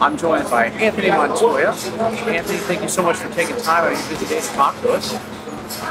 I'm joined by Anthony Montoya. Anthony, thank you so much for taking time out of your busy day to talk to us.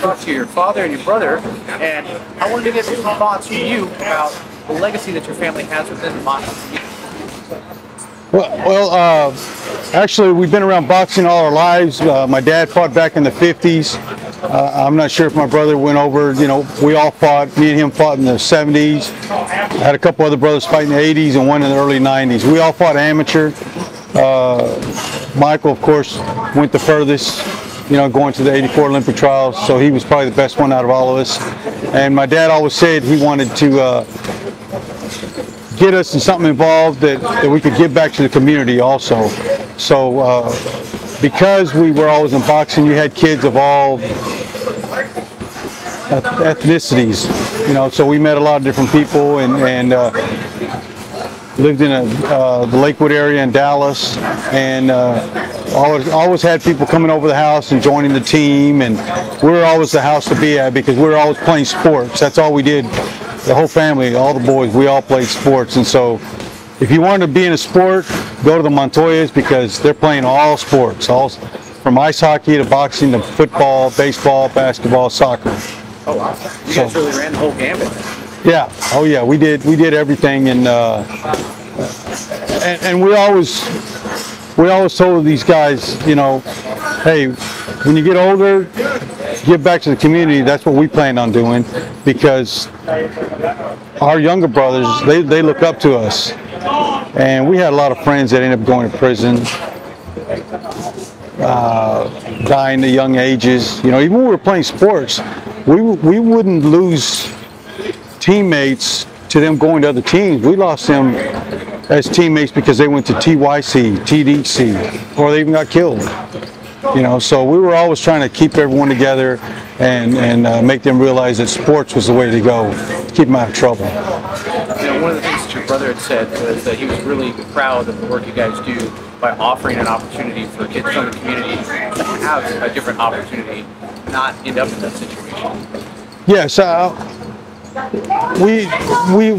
Talk to your father and your brother, and I wanted to get some thoughts from you about the legacy that your family has within the boxing community. Well, actually, we've been around boxing all our lives. My dad fought back in the 50s. I'm not sure if my brother went over. You know, we all fought. Me and him fought in the 70s. I had a couple other brothers fight in the 80s and one in the early 90s. We all fought amateur. Michael, of course, went the furthest, you know, going to the '84 Olympic trials, so he was probably the best one out of all of us. And my dad always said he wanted to get us in something involved that we could give back to the community also. So because we were always in boxing, you had kids of all ethnicities, you know, so we met a lot of different people and lived in the Lakewood area in Dallas, and always had people coming over the house and joining the team, and we were always the house to be at because we were always playing sports. That's all we did. The whole family, all the boys, we all played sports. And so if you wanted to be in a sport, go to the Montoyas because they're playing all sports, all from ice hockey to boxing to football, baseball, basketball, soccer. Oh wow! You guys really ran the whole gambit. Yeah. Oh yeah, we did everything, and we always told these guys, you know, hey, when you get older, give back to the community. That's what we plan on doing, because our younger brothers, they look up to us, and we had a lot of friends that ended up going to prison, dying at young ages. You know, even when we were playing sports, we wouldn't lose teammates to them going to other teams. We lost them as teammates because they went to TYC, TDC, or they even got killed. You know, so we were always trying to keep everyone together and make them realize that sports was the way to go, keep them out of trouble. You know, one of the things that your brother had said was that he was really proud of the work you guys do by offering an opportunity for kids from the community to have a different opportunity, not end up in that situation. Yes,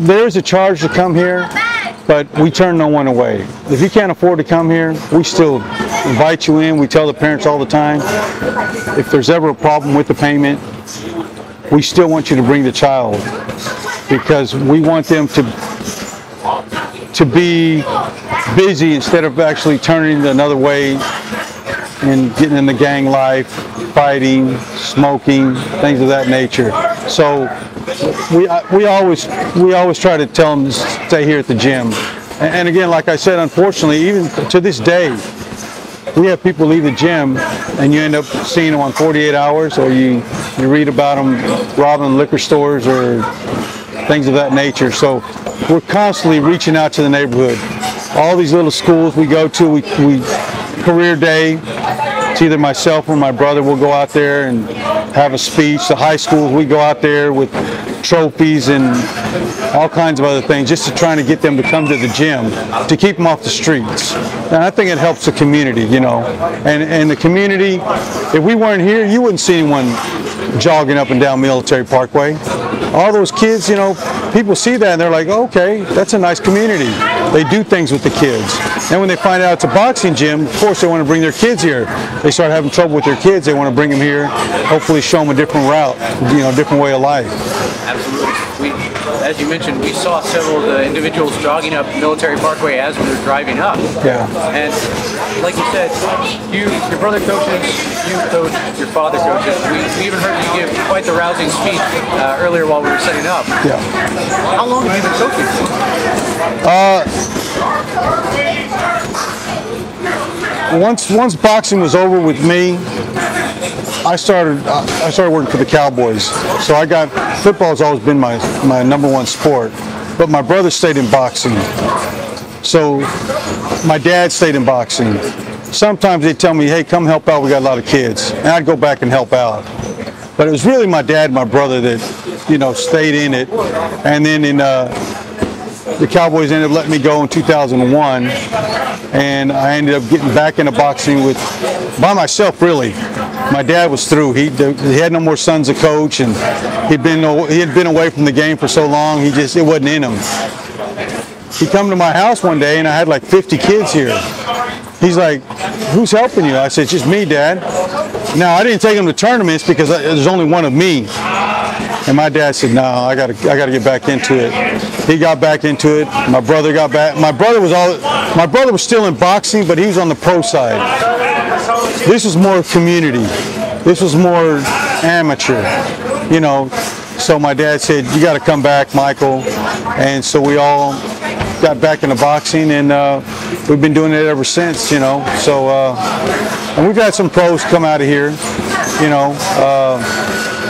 there's a charge to come here, but we turn no one away. If you can't afford to come here, we still invite you in. We tell the parents all the time, if there's ever a problem with the payment, we still want you to bring the child, because we want them to be busy instead of actually turning another way and getting in the gang life, fighting, smoking, things of that nature. So we always try to tell them to stay here at the gym. And again, like I said, unfortunately, even to this day, we have people leave the gym and you end up seeing them on 48 hours, or you read about them robbing liquor stores or things of that nature. So we're constantly reaching out to the neighborhood. All these little schools we go to, we career day, it's either myself or my brother will go out there and have a speech. The high schools, we go out there with trophies and all kinds of other things just to try to get them to come to the gym, to keep them off the streets. And I think it helps the community, you know. And the community, if we weren't here, you wouldn't see anyone jogging up and down Military Parkway. All those kids, you know, people see that and they're like, okay, that's a nice community. They do things with the kids. And when they find out it's a boxing gym, of course they want to bring their kids here. They start having trouble with their kids, they want to bring them here, hopefully show them a different route, you know, a different way of life. Absolutely. As you mentioned, we saw several of the individuals jogging up Military Parkway as we were driving up. Yeah. And like you said, your brother coaches, you coach, your father coaches. We even heard you give quite the rousing speech earlier while we were setting up. Yeah. How long have you been coaching for? Once boxing was over with me, I started working for the Cowboys. So football's always been my #1 sport. But my brother stayed in boxing. So my dad stayed in boxing. Sometimes they'd tell me, hey, come help out, we got a lot of kids. And I'd go back and help out. But it was really my dad and my brother that, you know, stayed in it. And then the Cowboys ended up letting me go in 2001. And I ended up getting back into boxing by myself, really. My dad was through. He had no more sons to coach, and he had been away from the game for so long, it wasn't in him. He come to my house one day, and I had like 50 kids here. He's like, who's helping you? I said, just me, Dad. Now, I didn't take him to tournaments because there's only one of me. And my dad said, no, I gotta get back into it. He got back into it. My brother got back. My brother was still in boxing, but he was on the pro side. This was more community. This was more amateur, you know. So my dad said, you got to come back, Michael. And so we all got back into boxing, and we've been doing it ever since, you know. So, and we've had some pros come out of here, you know.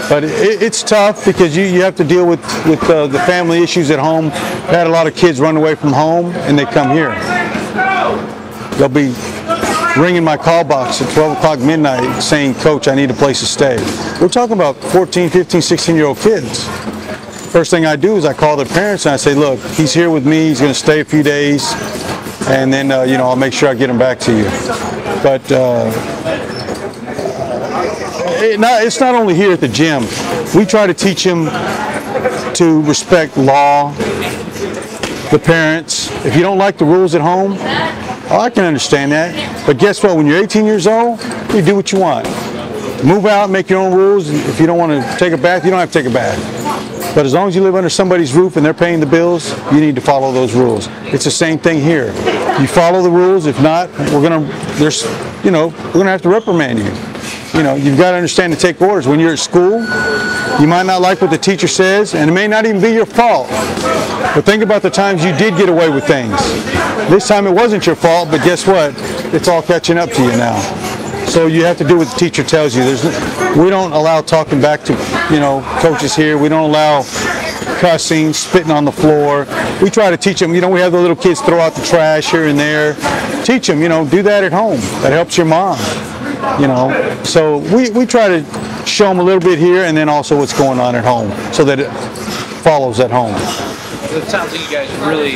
But it's tough because you have to deal with the family issues at home. I had a lot of kids run away from home, and they come here. They'll be ringing my call box at 12 o'clock midnight saying, Coach, I need a place to stay. We're talking about 14, 15, 16-year-old kids. First thing I do is I call their parents and I say, look, he's here with me. He's going to stay a few days, and then, you know, I'll make sure I get him back to you. But it's not only here at the gym. We try to teach him to respect law, the parents. If you don't like the rules at home, I can understand that. But guess what? When you're 18 years old, you do what you want. Move out, make your own rules. If you don't want to take a bath, you don't have to take a bath. But as long as you live under somebody's roof and they're paying the bills, you need to follow those rules. It's the same thing here. You follow the rules. If not, we're gonna have to reprimand you. You know, you've got to understand to take orders. When you're at school, you might not like what the teacher says, and it may not even be your fault. But think about the times you did get away with things. This time it wasn't your fault, but guess what? It's all catching up to you now. So you have to do what the teacher tells you. We don't allow talking back to, you know, coaches here. We don't allow cussing, spitting on the floor. We try to teach them, you know, we have the little kids throw out the trash here and there. Teach them, you know, do that at home. That helps your mom. You know, so we try to show them a little bit here and then also what's going on at home so that it follows at home. It sounds like you guys really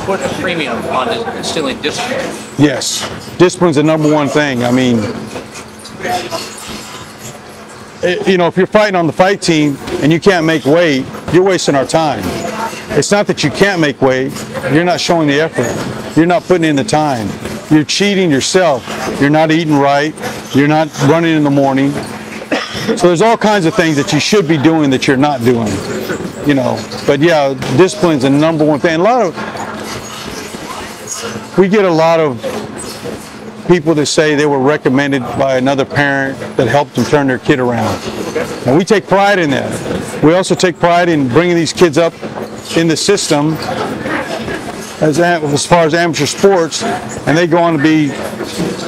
put a premium on instilling discipline. Yes, discipline's the number one thing. I mean, you know, if you're fighting on the fight team and you can't make weight, you're wasting our time. It's not that you can't make weight, you're not showing the effort. You're not putting in the time. You're cheating yourself. You're not eating right. You're not running in the morning. So there's all kinds of things that you should be doing that you're not doing, you know. But yeah, discipline's the number one thing. We get a lot of people that say they were recommended by another parent that helped them turn their kid around. And we take pride in that. We also take pride in bringing these kids up in the system as far as amateur sports, and they go on to be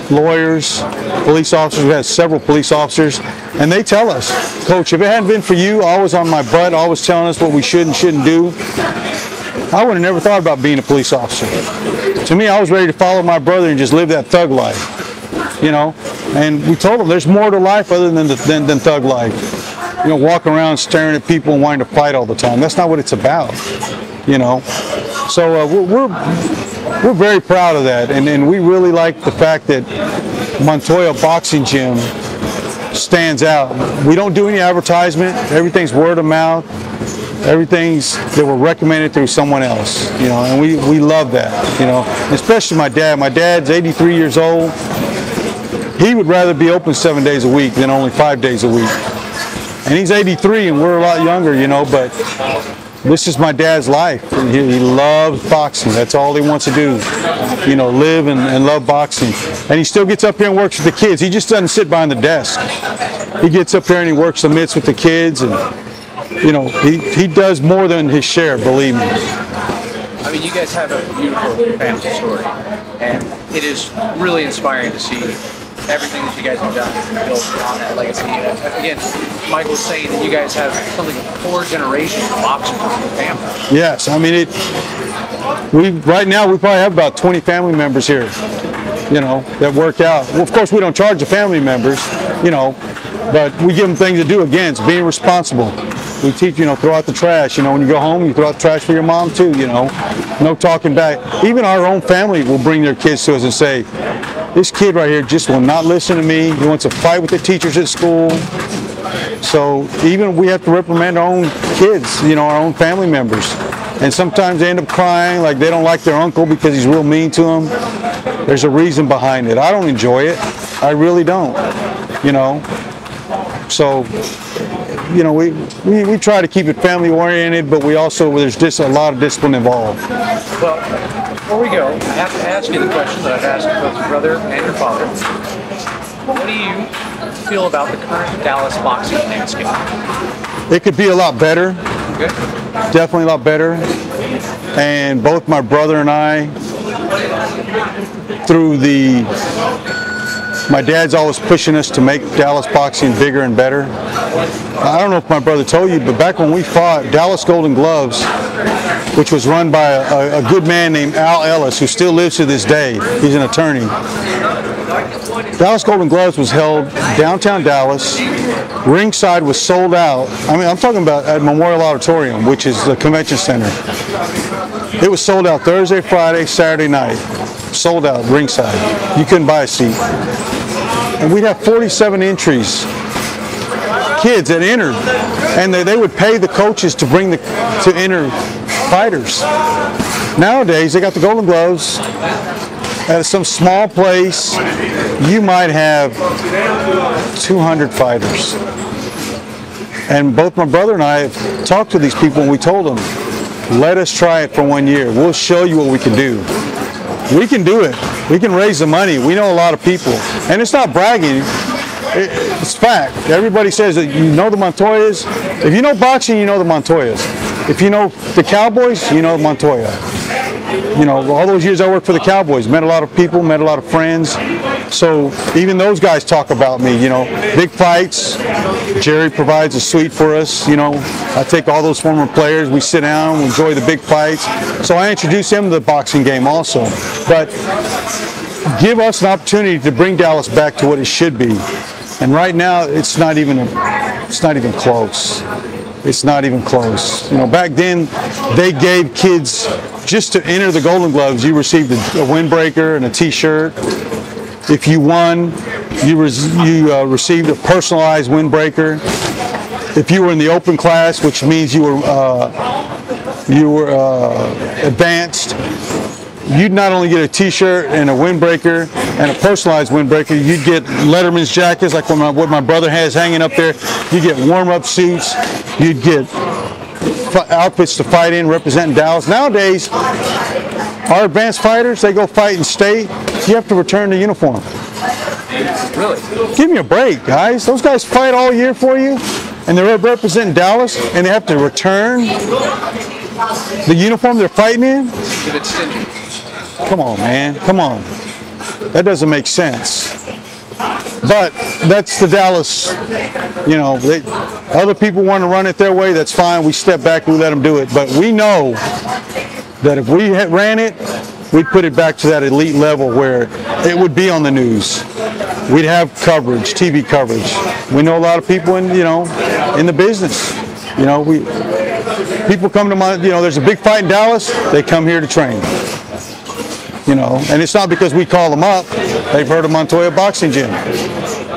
lawyers, police officers. We have several police officers, and they tell us, Coach, if it hadn't been for you always on my butt, always telling us what we should and shouldn't do, I would have never thought about being a police officer. To me, I was ready to follow my brother and just live that thug life, you know. And we told them there's more to life other than thug life. You know, walking around staring at people and wanting to fight all the time. That's not what it's about, you know. So we're very proud of that, and we really like the fact that Montoya Boxing Gym stands out. We don't do any advertisement. Everything's word of mouth. Everything's that we're recommended through someone else, you know, and we love that, you know, especially my dad. My dad's 83 years old. He would rather be open 7 days a week than only 5 days a week. And he's 83 and we're a lot younger, you know, but this is my dad's life. And he loves boxing. That's all he wants to do, you know, live and love boxing. And he still gets up here and works with the kids. He just doesn't sit behind the desk. He gets up here and he works the mitts with the kids, and you know, he does more than his share, believe me. I mean, you guys have a beautiful family story, and it is really inspiring to see everything that you guys have done and built on that legacy. Again, Michael was saying that you guys have something like 4 generations of boxers in your family. Yes, I mean, right now we probably have about 20 family members here, you know, that work out. Well, of course, we don't charge the family members, you know, but we give them things to do. Again, it's being responsible. We teach, you know, throw out the trash. You know, when you go home, you throw out the trash for your mom too, you know. No talking back. Even our own family will bring their kids to us and say, this kid right here just will not listen to me. He wants to fight with the teachers at school. So even we have to reprimand our own kids, you know, our own family members. And sometimes they end up crying like they don't like their uncle because he's real mean to them. There's a reason behind it. I don't enjoy it. I really don't. You know. So, you know, we try to keep it family oriented, but there's just a lot of discipline involved. Well, before we go, I have to ask you the question that I've asked both your brother and your father. What do you feel about the current Dallas boxing landscape? It could be a lot better. Okay. Definitely a lot better. And both my brother and I, my dad's always pushing us to make Dallas boxing bigger and better. I don't know if my brother told you, but back when we fought, Dallas Golden Gloves, which was run by a good man named Al Ellis, who still lives to this day. He's an attorney. Dallas Golden Gloves was held downtown Dallas. Ringside was sold out. I mean, I'm talking about at Memorial Auditorium, which is the convention center. It was sold out Thursday, Friday, Saturday night. Sold out ringside. You couldn't buy a seat. And we'd have 47 entries, kids that entered, and they would pay the coaches to enter fighters. Nowadays, they got the Golden Gloves at some small place. You might have 200 fighters. And both my brother and I have talked to these people, and we told them, let us try it for 1 year. We'll show you what we can do. We can do it. We can raise the money. We know a lot of people. And it's not bragging. It's fact. Everybody says that you know the Montoyas. If you know boxing, you know the Montoyas. If you know the Cowboys, you know Montoya. You know, all those years I worked for the Cowboys, met a lot of people, met a lot of friends. So even those guys talk about me, you know, big fights. Jerry provides a suite for us, you know. I take all those former players, we sit down, we enjoy the big fights. So I introduce them to the boxing game also. But give us an opportunity to bring Dallas back to what it should be. And right now, it's not even close. It's not even close. You know, back then, they gave kids, just to enter the Golden Gloves, you received a windbreaker and a T-shirt. If you won, you received a personalized windbreaker. If you were in the open class, which means you were advanced, you'd not only get a T-shirt and a windbreaker and a personalized windbreaker, you'd get Letterman's jackets like what my brother has hanging up there. You get warm-up suits. You'd get outfits to fight in representing Dallas. Nowadays, our advanced fighters, they go fight in state. You have to return the uniform. Really? Give me a break, guys. Those guys fight all year for you, and they're representing Dallas, and they have to return the uniform they're fighting in? Come on, man. Come on. That doesn't make sense. But that's the Dallas, you know, other people want to run it their way, that's fine. We step back, we let them do it. But we know that if we ran it, we'd put it back to that elite level where it would be on the news. We'd have coverage, TV coverage. We know a lot of people in the business. You know, people come to there's a big fight in Dallas, they come here to train. You know, and it's not because we call them up. They've heard of Montoya Boxing Gym.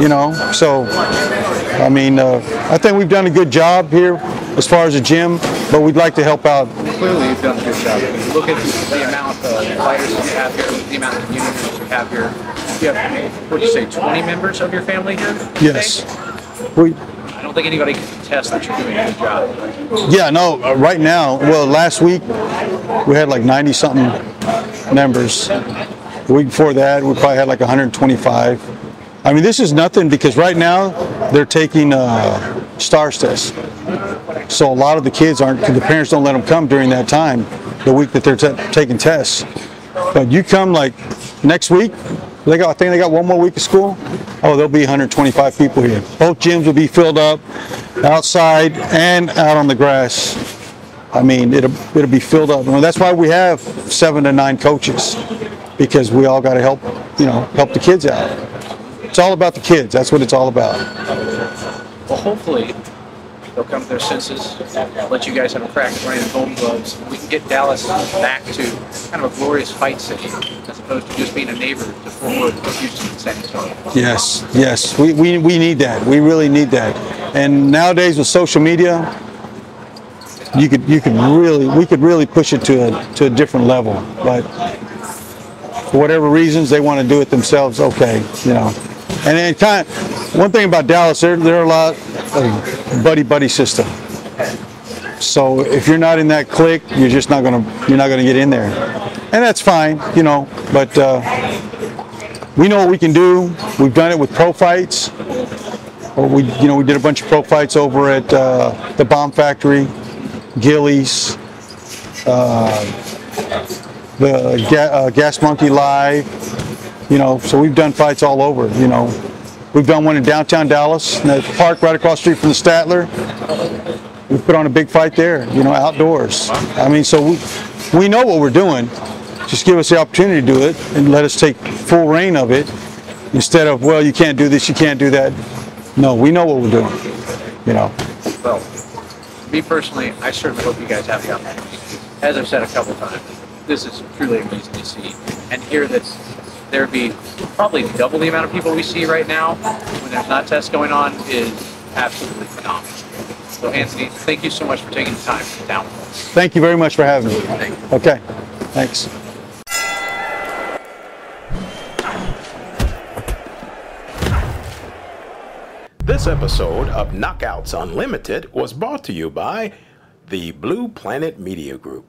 You know, so I mean, I think we've done a good job here as far as a gym, but we'd like to help out. Clearly, you've done a good job. If you look at the amount of fighters that you have here, the amount of community that you have here. You have, what do you say, 20 members of your family here? Yes. I don't think anybody can contest that you're doing a good job. Yeah, no, right now, well, last week we had like 90-something members. The week before that, we probably had like 125. I mean, this is nothing because right now they're taking STARS tests. So a lot of the kids the parents don't let them come during that time, the week that they're taking tests. But you come like next week, I think they got one more week of school. Oh, there'll be 125 people here. Both gyms will be filled up outside and out on the grass. I mean, it'll be filled up. And that's why we have 7 to 9 coaches, because we all got to help the kids out. It's all about the kids. That's what it's all about. Well, hopefully they'll come to their senses, let you guys have a crack at running the Golden Gloves. We can get Dallas back to kind of a glorious fight city, as opposed to just being a neighbor to Fort Worth, Houston, and San Antonio. Yes, we need that. We really need that. And nowadays with social media, we could really push it to a different level. But for whatever reasons they want to do it themselves, okay, you know. And anytime, one thing about Dallas, there are a lot of buddy system. So if you're not in that clique, you're just not gonna get in there, and that's fine, you know. But we know what we can do. We've done it with pro fights. We did a bunch of pro fights over at the Bomb Factory, Gillies, the Gas Monkey Live. You know, so we've done fights all over. You know, we've done one in downtown Dallas, in the park right across the street from the Statler. We put on a big fight there, you know, outdoors. I mean, so we know what we're doing. Just give us the opportunity to do it and let us take full reign of it instead of, well, you can't do this, you can't do that. No, we know what we're doing, you know. Well, me personally, I certainly hope you guys have the opportunity. As I've said a couple times, this is truly amazing to see. And hear that there'd be probably double the amount of people we see right now when there's not tests going on is absolutely phenomenal. So Anthony, thank you so much for taking the time to sit down with us. Thank you very much for having me. Okay, thanks. This episode of Knockouts Unlimited was brought to you by the Blue Planet Media Group.